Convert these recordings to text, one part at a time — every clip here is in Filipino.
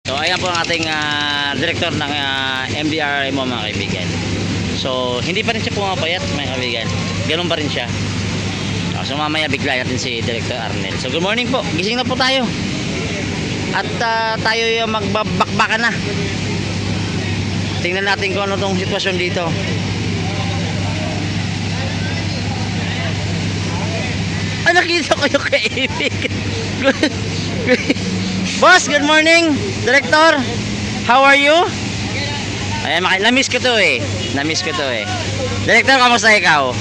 So ayan po ang ating director ng MDRMO mga kaibigan. So hindi pa rin siya pumapayat mga kaibigan. Ganun pa rin siya. So mamaya bigla natin si Director Arnel. So good morning po. Gising na po tayo. At tayo yung magbabakbakan na. Tingnan natin kung ano tong sitwasyon dito. Nakita ko yung kaibig. Boss, good morning. Director, how are you? Ayan, na-miss ko to eh. Na-miss ko to eh. Director, kamusta ikaw?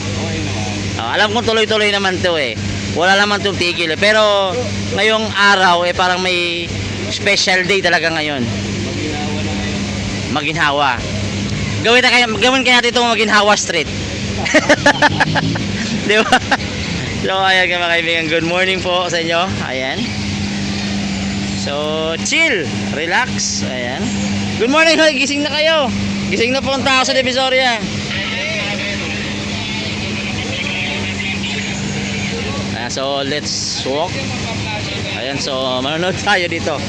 Alam kong tuloy-tuloy naman to eh. Wala naman itong tigil eh. Pero ngayong araw eh parang may special day talaga ngayon. Maginhawa. Gawin kaya natin itong Maginhawa Street. Di ba? So ayan mga kaibigan, good morning po sa inyo. Ayan. So chill, relax. Ayan. Good morning, hoy, gising na kayo. Gising na po ang tao sa Divisoria. Ayan, so let's walk. Ayan, so manonood tayo dito.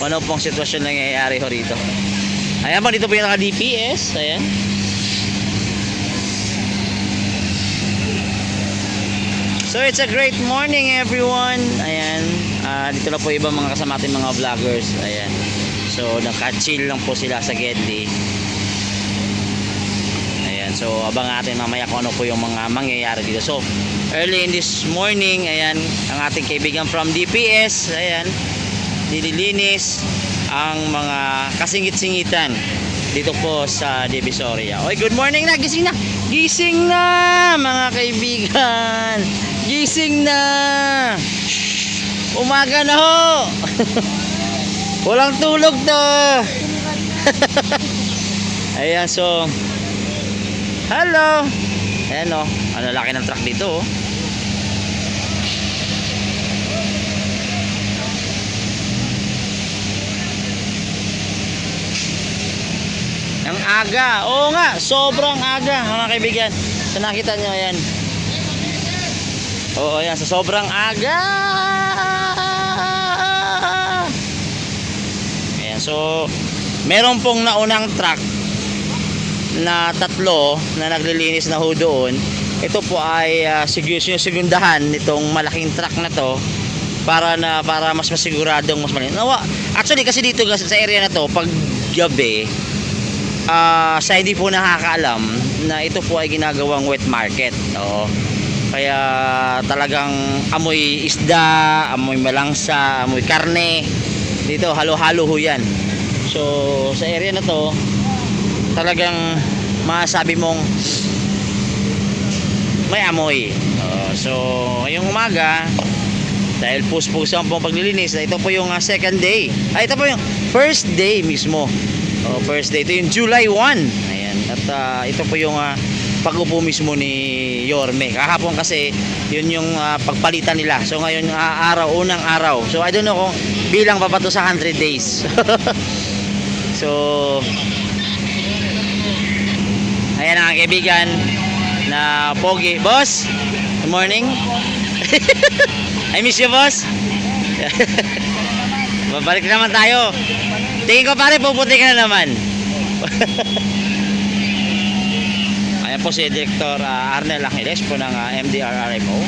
Ano pong sitwasyon na nangyayari ho rito. Ayan po, dito po yung naka-DPS. Ayan. So it's a great morning everyone. Ayan, dito na po ibang mga kasama ating mga vloggers. Ayan. So naka-chill lang po sila sa Gedli. Ayan, so abang natin mamaya kung ano po yung mga mangyayari dito. So early in this morning, ayan, ang ating kaibigan from DPS, ayan, nililinis ang mga kasingit-singitan dito po sa Divisoria. Oy, good morning na, gising na. Gising na mga kaibigan. Gising na. Umaga na ho. Walang tulog to. Ayan, so hello. Ayan o, ang laki ng truck dito oh. Ang aga. Oo nga, sobrang aga mga kaibigan. So nakita nyo, ayan. Oo, ayan, so sobrang aga. Ayan, so meron pong naunang truck na tatlo na naglilinis na ho doon. Ito po ay sigundahan nitong malaking truck na to para mas masiguradong mas malinis. Actually kasi dito sa area na to pag gabi, sa hindi po nakakaalam na ito po ay ginagawang wet market. Oo. Kaya talagang amoy isda, amoy malangsa, amoy karne. Dito halo-halo ho yan. So sa area na to talagang masabi mong may amoy. So ngayong umaga dahil puspos-puso pong paglilinis, ito po yung second day. Ito po yung first day mismo. First day, ito yung July 1. Ayan. At ito po yung pag-upo mismo ni Yorme. Kahapon kasi yun yung pagpalitan nila. So ngayon unang araw. So I don't know kung bilang pa to sa 100 days. So ayan ang kaibigan na pogi. Boss, good morning. I miss you, boss. Babalik naman tayo. Tingin ko pare, puputi ka na naman. Ayan po si Director Arnel Angeles po ng MDRRMO.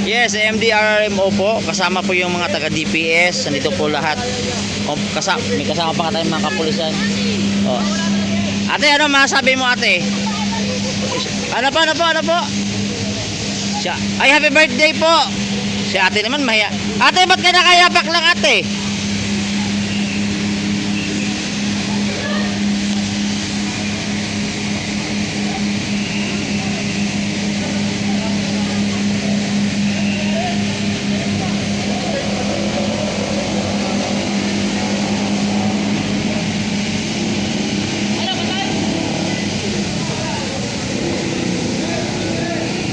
Yes, MDRRMO po. Kasama po yung mga taga DPS. Nandito po lahat. May kasama pa tayong mga kapulisan. Ate, ano masabi mo ate? Ano po? Ay, happy birthday po. Si ate naman mahiya. Ate, ba't ka nakayapak lang ate?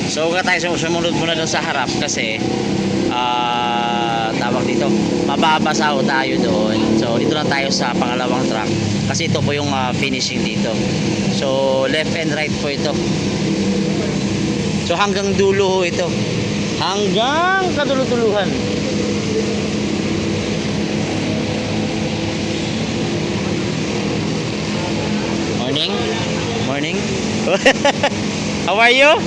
So huwag tayo sumunod muna doon sa harap kasi tawag dito, mababasa tayo doon. So So dito na tayo sa pangalawang track kasi ito po yung finishing dito. So left and right po ito. So hanggang dulo ho ito. Hanggang kadulutuluhan. Morning. Morning. How are you?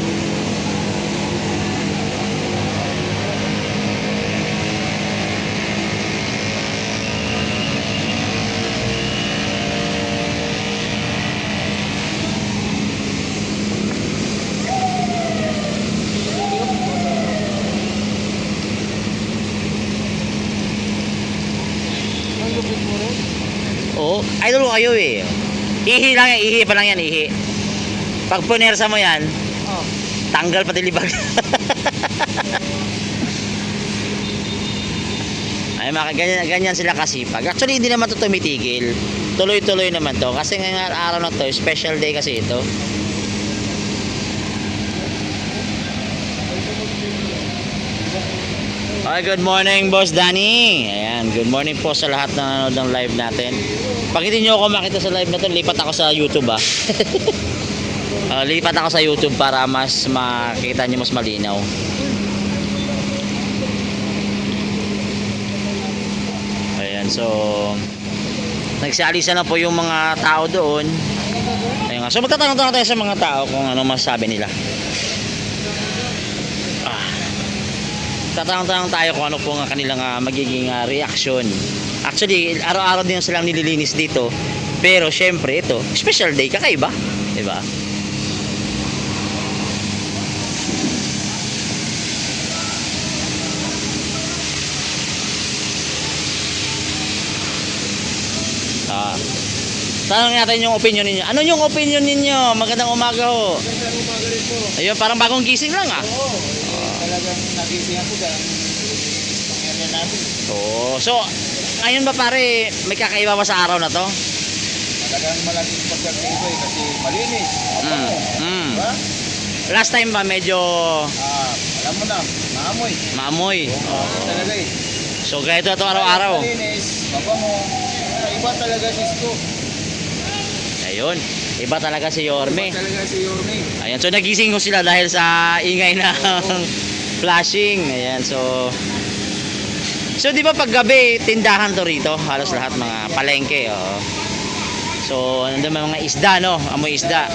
Oo, idol ko kayo eh. Ihi lang yan, ihi pa lang yan, ihi. Pag punersa mo yan, tanggal pati libag. Ay, ganyan sila kasipag. Actually, hindi naman to tumitigil. Tuloy-tuloy naman to. Kasi ngayong araw na to, special day kasi ito. Hi, good morning, Boss Danny. Ayan, good morning po sa lahat na nanonood ng live natin. Pag hindi nyo ako makita sa live na to, lipat ako sa YouTube lipat ako sa YouTube para mas makita nyo mas malinaw. Ayan, so nagsialisa na po yung mga tao doon. Ayan, so magtatanong tayo sa mga tao kung ano masasabi nila. Tatanong tayo kung ano po ang kanilang magiging reaction. Actually, araw-araw din silang nililinis dito. Pero syempre ito, special day, kakaiba, 'di ba? Tanong natin yung opinion ninyo. Ano yung opinion ninyo? Magandang umaga ho. Magandang umaga rin po. Ayun, parang bagong gising lang Oo. Talagang nagising ako dahil pangyarihan natin. Oo. So, ngayon ba pare, may kakaiba ba sa araw na to? Talagang malaking pagdating ko kasi malinis. Diba? Last time ba medyo Alam mo na, maamoy. maamoy? Talaga eh. So, ganito ito araw-araw. Malinis, mabango. Iba talaga si Sto. Ayun, iba talaga si Yorme. Iba talaga si Yorme. Ayan, so nagising ko sila dahil sa ingay ng flashing. Ayan, so di ba pag gabi tindahan to rito, halos lahat mga palengke, oh. So nandun mga isda, no? Amoy isda.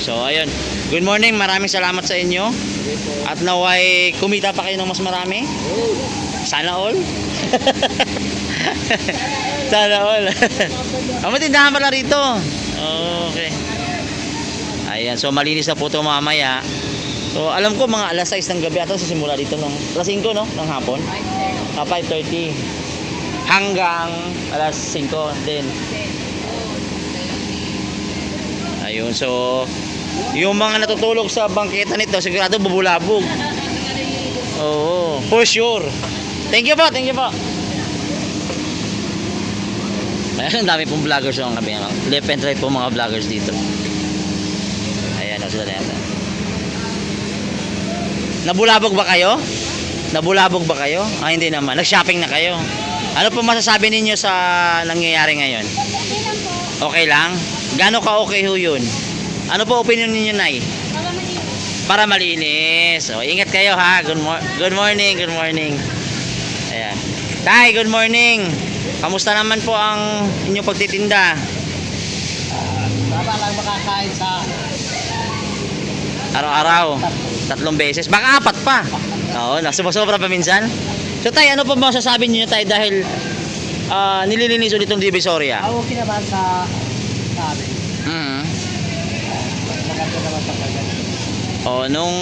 So ayun, good morning, maraming salamat sa inyo. At naway kumita pa kayo ng mas marami. Sana all. Sana all. Ang matindahan pala rito. Okay. Ayan, so malinis na po ito mamaya. So alam ko mga alas 6 ng gabi ata sisimula dito ng alas 5 no ng hapon. 5:30 hanggang alas 5 din. Ayun, so yung mga natutulog sa bangketa nito sigurado bubulabog. Oo, for sure. Thank you po, thank you po. Ayan, ang dami pong vloggers yung kami. Left and right po mga vloggers dito. Ayan, sila na yan. Nabulabog ba kayo? Nabulabog ba kayo? Hindi naman. Nag-shopping na kayo. Ano po masasabi ninyo sa nangyayari ngayon? Okay lang? Gano'n ka okay ho yun? Ano po opinion ninyo, Nay? Para malinis. So, ingat kayo ha. Good morning, good morning. Ayan. Tay, good morning. Kamusta naman po ang inyong pagtitinda? Tama lang makakain sa Araw-araw. 3 beses. Baka 4 pa. Oo, nasusobra pa minsan. So tay, ano po masasabi niyo tay dahil nililinis ulit itong Divisoria? okay naman sa amin. Maganda naman sa pagkakas. Oh, nung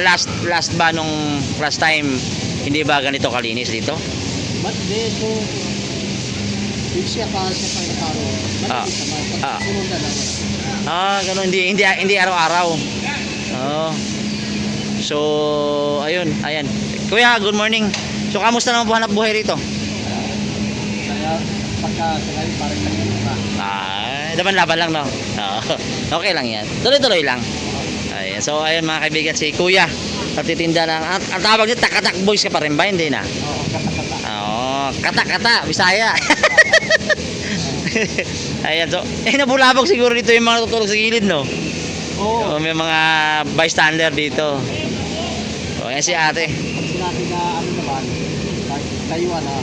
last time, hindi ba ganito kalinis dito? But dito, yung siya pa nakaroon. Malinis naman. Sunod na naman. Ganun, hindi araw-araw. Oh. So, ayun. Kuya, good morning. So, kamusta naman po hanap buhay rito? Kaya pagka sila parang kanina pa. Laban-laban lang, no? Okay lang yan. Tuloy-tuloy lang. Ayan. So, ayun mga kaibigan, si Kuya. Natitinda ng, ang tawag niya, Takatak Boys ka pa rin ba? Hindi na. Oo, kakatata. kata-kata, Bisaya. Ayan, so, nabulabog siguro dito yung mga tutulog sa gilid, no? Oo. Oh, may mga bystander dito. Oh, ayan si ate. Pag sinabi na ano naman, tayuan na,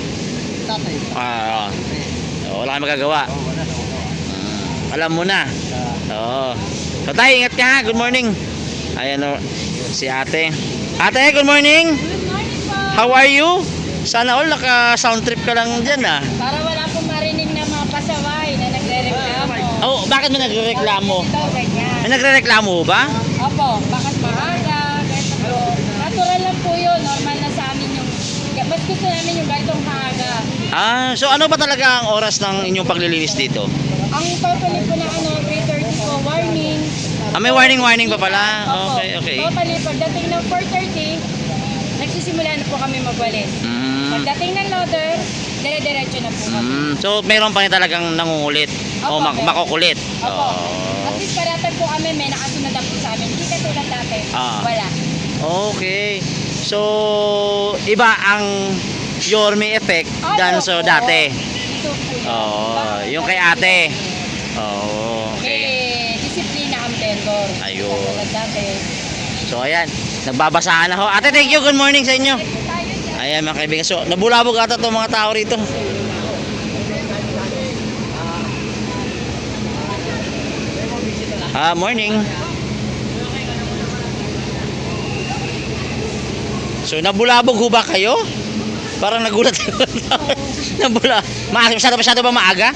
tatay. Ah, Eh, oh, wala kang magagawa. wala na, wala. Alam mo na. Oo. So, tayo, ingat ka ha. Good morning. Ayan o, si ate. Ate, good morning. Good morning po. How are you? Sana all naka-sound trip ka lang dyan ah. Para wala pong marinig na mga pasaway na nagre-reklamo. Oh, bakit mo nagrereklamo? Ito, ganyan. May nagrereklamo ba? Opo, bakit maaga, ganito po. Natural lang po yun. Normal na sa amin yung... Mas gusto namin yung ganitong maaga. Ah, so ano ba talaga ang oras ng inyong paglilinis dito? Ang totally po na 3:30 po, warning. Ah, may warning pa pala. Opo. Okay. Totally, pagdating ng 4:30, nagsisimula na po kami magwalis. Mm. Pagdating ng loader, dire-diretso na po kami. So, meron pa rin talagang nangungulit o Opo, meron. makukulit. Opo. Oh. At least paratan po kami, may nakasunod na po sa amin. Hindi katulad dati. Ah. Wala. Okay. So, iba ang Yorme effect dan sa Opo. dati. Ito po yun. Oh, Bakit? yung kay ate. Oh, okay. Disiplina ang vendor. Ayun. Katulad dati. So, ayan. Nagbabasahan na ho. Ate, thank you. Good morning sa inyo. Tayo dyan. Ayan, mga kaibigan. So, nabulabog ata itong mga tao rito. Morning. So, nabulabog ho ba kayo? Parang nagulat ako. Masyado ba maaga?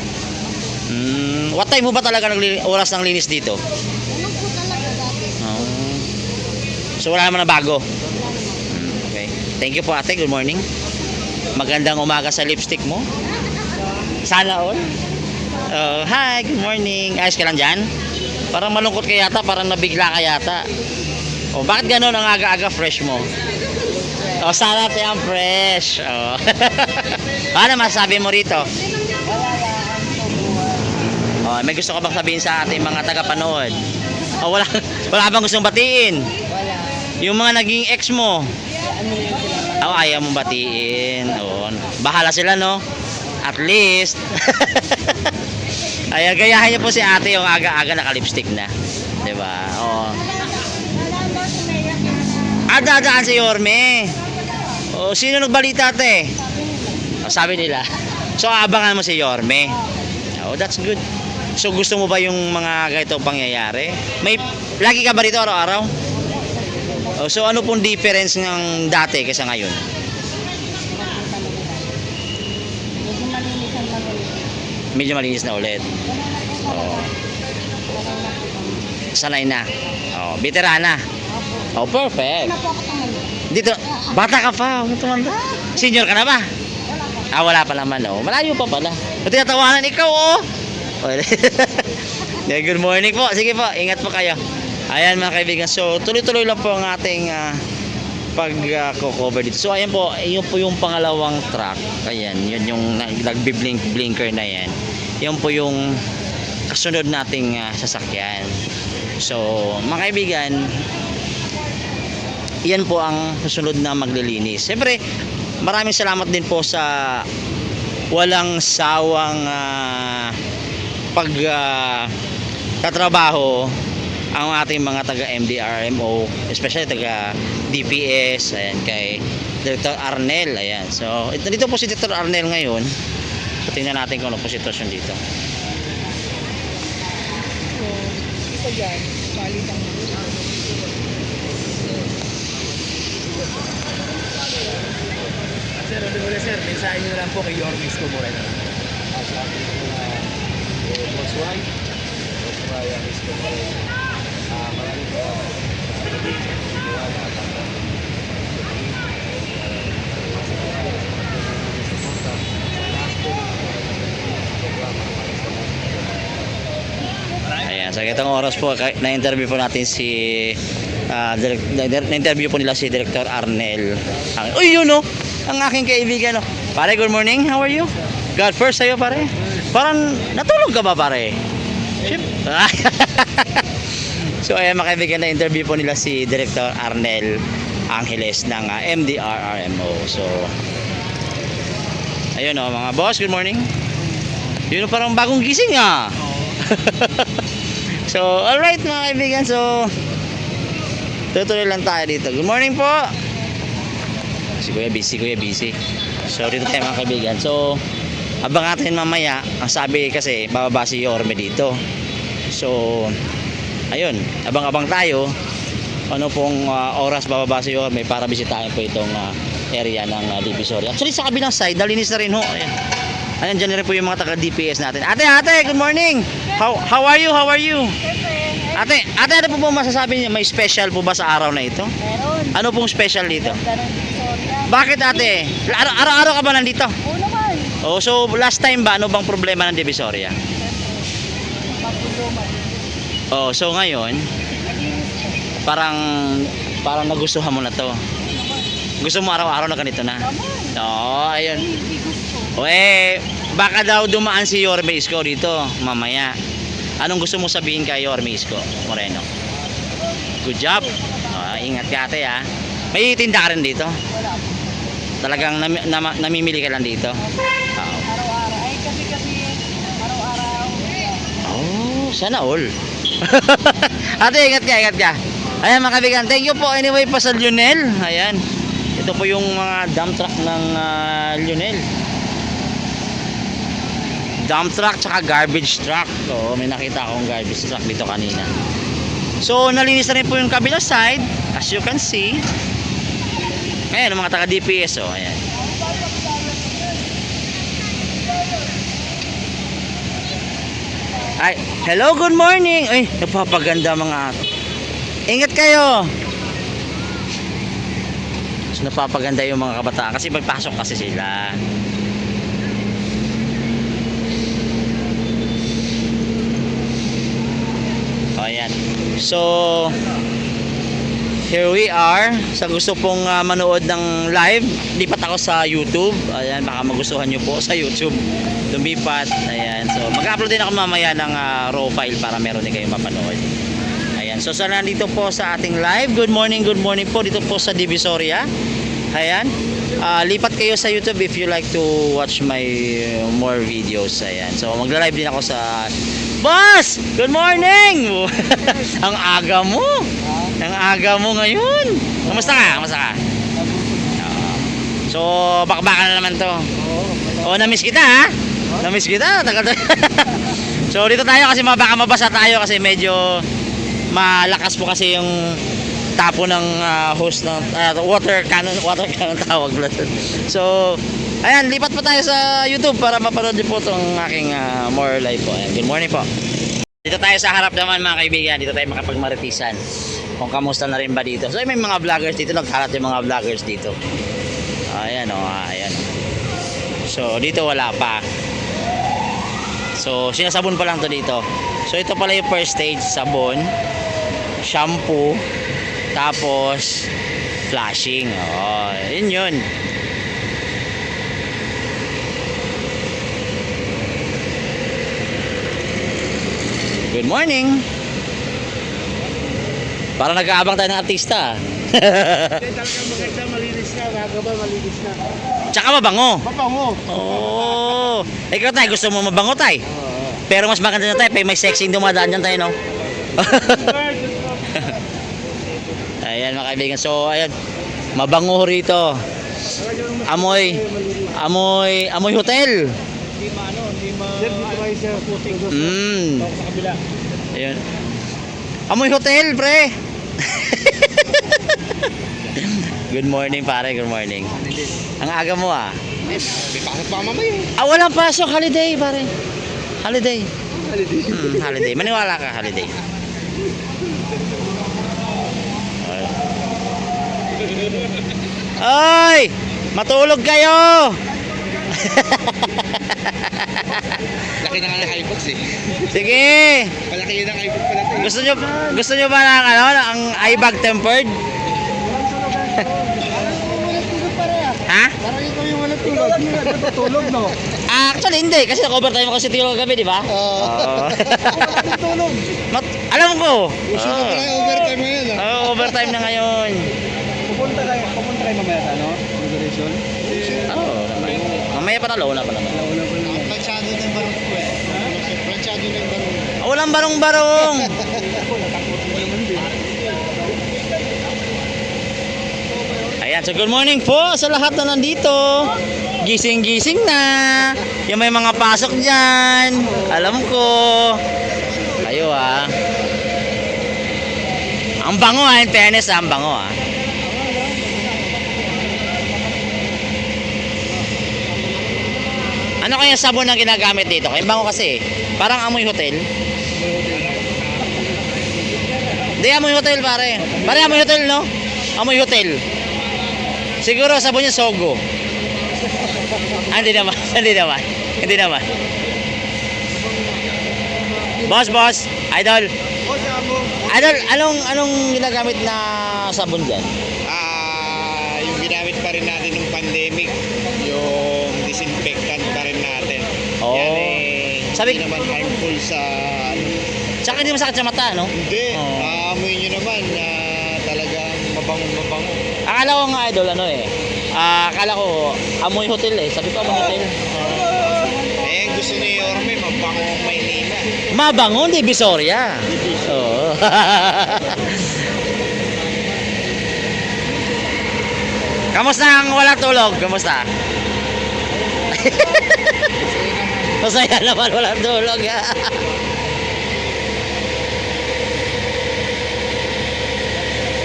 What time ho ba talaga oras ng linis dito? Ganun po talaga dati. Oh. So, wala naman na bago? Okay. Thank you po ate. Good morning. Magandang umaga sa lipstick mo. Sana all. Hi, good morning. Ayos ka lang dyan? Parang malungkot ka yata. Parang nabigla ka yata. Oh, bakit ganun ang aga-aga fresh mo? Oh, sarap yan fresh. Oh. Ano masasabi mo rito? Oh, may gusto ka bang sabihin sa ating mga tagapanood? Oh, wala bang gustong batiin? Wala. Yung mga naging ex mo, Ano yun sila? oh, ayaw mong batiin. Oo. Bahala sila, no? At least. Ayan, gayahin niyo po si ate yung aga-aga naka-lipstick na. Diba? Oo. Wala ba si Mayor? Dadaan si Yorme. Oh, sino nagbalita, ate? Oh, sabi nila. So, abangan mo si Yorme. Oh, that's good. So, gusto mo ba yung mga ganitong pangyayari? Lagi ka ba rito araw-araw? Oh, so, ano pong difference ng dati kaysa ngayon? Medyo malinis Medyo malinis na ang ulit. Oh. Sanay na. Oh, veterana. Oh, perfect. Dito, bata ka pa. Huwag tumanda. Senior ka na ba? Ah, wala pa naman. Oh. Malayo pa pala. Pati natawanan ikaw, oh. Yeah, good morning po. Sige po, ingat po kayo. Ayan mga kaibigan. So, tuloy-tuloy lang po ang ating pag-cover dito. So, ayan po. Yun po yung pangalawang truck. Ayan, yun yung nagbi-blinker na yan. Yun po yung kasunod nating sasakyan. So, mga kaibigan, yan po ang susunod na maglilinis. Siyempre, maraming salamat din po sa walang sawang tatrabaho ang ating mga taga MDRMO, especially taga DPS, ayan, kay Director Arnel, ayan. So, dito po si Director Arnel ngayon. So, tingnan natin kung ano po sitwasyon dito. Ito dyan, palitan mo. Sir, ano ba sir? Mensahe nyo lang po kay Yorme Isko Moreno. Sa ating boss wife. Boss wife ang Isko Moreno. Maraming po. Ayan, sa itong oras po, na-interview po natin si na-interview po nila si Director Arnel. Uy, yun oh, ang aking kaibigan oh. Pare, good morning, how are you? God first sa'yo pare. Parang natulog ka ba pare? Ship. So ayan mga kaibigan, na-interview po nila si Director Arnel Angeles ng MDRRMO. So Ayun oh, mga boss, good morning. Yun oh, parang bagong gising ah. So, alright mga kaibigan. So, tutuloy lang tayo dito. Good morning po. Si Kuya busy. So, dito tayo mga kaibigan. So, abang natin mamaya. Ang sabi kasi, bababa si Yorme dito. So, ayun, abang-abang tayo. Ano pong oras bababa si Yorme para bisitahin po itong area ng Divisoria. Actually, sa kabilang side, nalinis na rin ho. Ayan. Ayan, dyan na rin po yung mga taga-DPS natin. Ate, good morning. How are you? Ate, ano po masasabi niyo? May special po ba sa araw na ito? Meron. Ano pong special dito? Ganda ng Divisoria. Bakit ate? Araw-araw ka ba nandito? Oo naman. Oh, so last time ba, ano bang problema ng Divisoria? Pagpuluman. Oh, so ngayon, parang nagustuhan mo na to. Gusto mo araw-araw na ganito na? Naman. Oo, ayun. Hindi gusto. O baka daw dumaan si Yorme Isko dito mamaya. Anong gusto mo sabihin kay Yorme Isko Moreno? Good job. Ingat ka ate ha. May tinda ka rin dito? Wala po. Talagang namimili ka lang dito? Oo. Araw-araw. Ay, kasi araw-araw. Oh, sana all. Ate, ingat ka. Ayan mga kaibigan, thank you po anyway pa sa Lionel. Ayan. Ito po yung mga dump truck ng Lionel. Dump truck tsaka garbage truck. So, may nakita akong garbage truck dito kanina. So, nalinis na rin po yung kabilang side. As you can see. Ayan, yung mga taga-DPS. Oh, ayan. Ay, hello, good morning. Ay, napapaganda mga ato. Ingat kayo. So, napapaganda yung mga kabataan kasi pagpasok kasi sila. O, ayan. So, here we are. Sa gusto pong manood ng live, lipat ako sa YouTube. Ayan, baka magustuhan nyo po sa YouTube. Lumipat. Ayan. So, mag-upload din ako mamaya ng raw file para meron din kayong mapanood. Ayan. So, sana nandito po sa ating live. Good morning po dito po sa Divisoria. Ayan. Lipat kayo sa YouTube if you like to watch my more videos. Ayan. So, magla-live din ako sa Boss! Good morning! Ang aga mo. Ang aga mo ngayon. Kamusta ka? So, bakbakan na naman to. Oh, na-miss kita ha? Na-miss kita. So, dito tayo kasi baka mabasa tayo kasi medyo malakas po kasi yung tapo ng hose ng water cannon tawag na. So, ayan, lipat po tayo sa YouTube para mapanood din po itong aking more live po. Ayan, good morning po. Dito tayo sa harap naman mga kaibigan. Dito tayo makapagmaritisan. Kung kamusta na rin ba dito. So, may mga vloggers dito. Nagkalat yung mga vloggers dito. Ayan o, ayan. So, dito wala pa. So, sinasabon pa lang to dito. So, ito pala yung first stage. Sabon, shampoo, tapos flashing. Oh, yun. Good morning. Para nag-aabang tayo ng artista. Talagang maganda, malinis na. Magaba, malinis na. Tsaka mabango. Mabango. Oh. Ikaw tayo, gusto mo mabango tayo? Pero mas maganda na tayo, may sexy dumadaan dyan tayo, no? Ayan mga kaibigan. So, ayan. Mabango rito. Amoy hotel. Sir, dito kayo sa puting. Sa kabila. Ayun. Amoy hotel, pre. Good morning, pare. Good morning. Ang aga mo ah. May pasok pa mamaya. Walang pasok. Holiday, pare. Holiday. Holiday. Holiday. Maniwala ka, holiday. Oy! Matulog kayo! Laki na nga ng iBox eh. Sige! Palaki ng iBox pala ito. Gusto nyo ba ng ang iBag tempered? Ha? Parang ikaw yung walang tulog. Hindi na natutulog, no? Actually, hindi. Kasi nag-overtime ako sa Tiro kagabi, di ba? Oo. Walang tulog. Alam ko. Gusto ko pala yung overtime ngayon, Overtime na ngayon. Pupunta kayo mamaya sa ano? Immigration? Oo. Mamaya pa na, wala pa naman. Nauna pa naman. Planchado na yung barong ko eh. Planchado na yung barong. Walang barong-barong. Ayan, so good morning po sa lahat na nandito. Gising-gising na. Yung may mga pasok dyan. Alam ko. Kayo Ang bango in fairness ang bango Ano kaya sabon na ginagamit dito? Kaya bango kasi parang amoy hotel. Hindi, amoy hotel pare. Pare, amoy hotel, no? Amoy hotel. Siguro sabon niya Sogo. Hindi naman. Hindi naman. Boss. Idol. Idol, anong ginagamit na sabon dyan? Yung ginamit pa rin natin ng pandemic, yung disinfectant pa rin natin. Oo. Yan Sabi- hindi naman harmful sa Tsaka hindi masakit sa mata, no? Hindi, Oo. aamoy nyo naman na talagang mabango. Akala ko nga idol, akala ko amoy hotel Sabi ko amoy hotel. Gusto ni Yorme, mabango ang Maynila. Mabango, di Visoria. Oo. Kamusta ang wala tulog? Kamusta? Masaya naman wala tulog.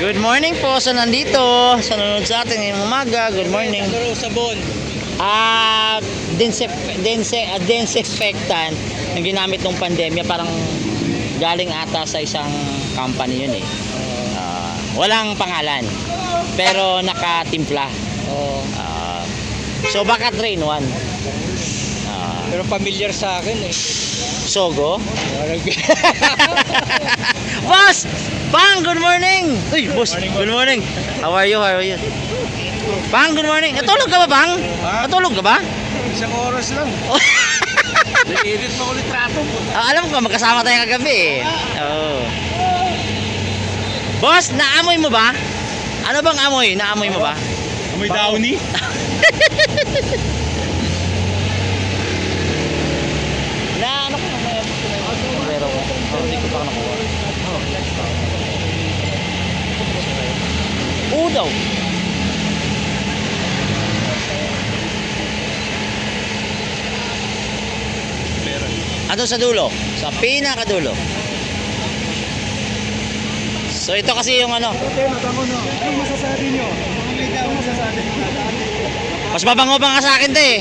Good morning po sa nandito. Sa nanonood sa atin ngayong umaga. Good morning. Sabon. Disinfectant na ginamit nung pandemya, parang galing ata sa isang company yun walang pangalan pero nakatimpla. So baka train one. Pero familiar sa akin eh. Sogo. Boss! Pang, good morning! Uy, boss, good morning. How are you? Pang, good morning. Natulog ka ba, Pang? Natulog ka ba? Isang oras lang. Edit pa ko litrato po. Alam ko, magkasama tayo kagabi Oo. Boss, naamoy mo ba? Ano bang amoy? Naamoy mo ba? Amoy downy? Ano ko na pero hindi ko pa nakuha. Daw. Ano sa dulo? Sa pinakadulo. So ito kasi yung ano. Anong masasabi nyo? Anong masasabi nyo? Mas mabango pa nga sa akin 'to eh.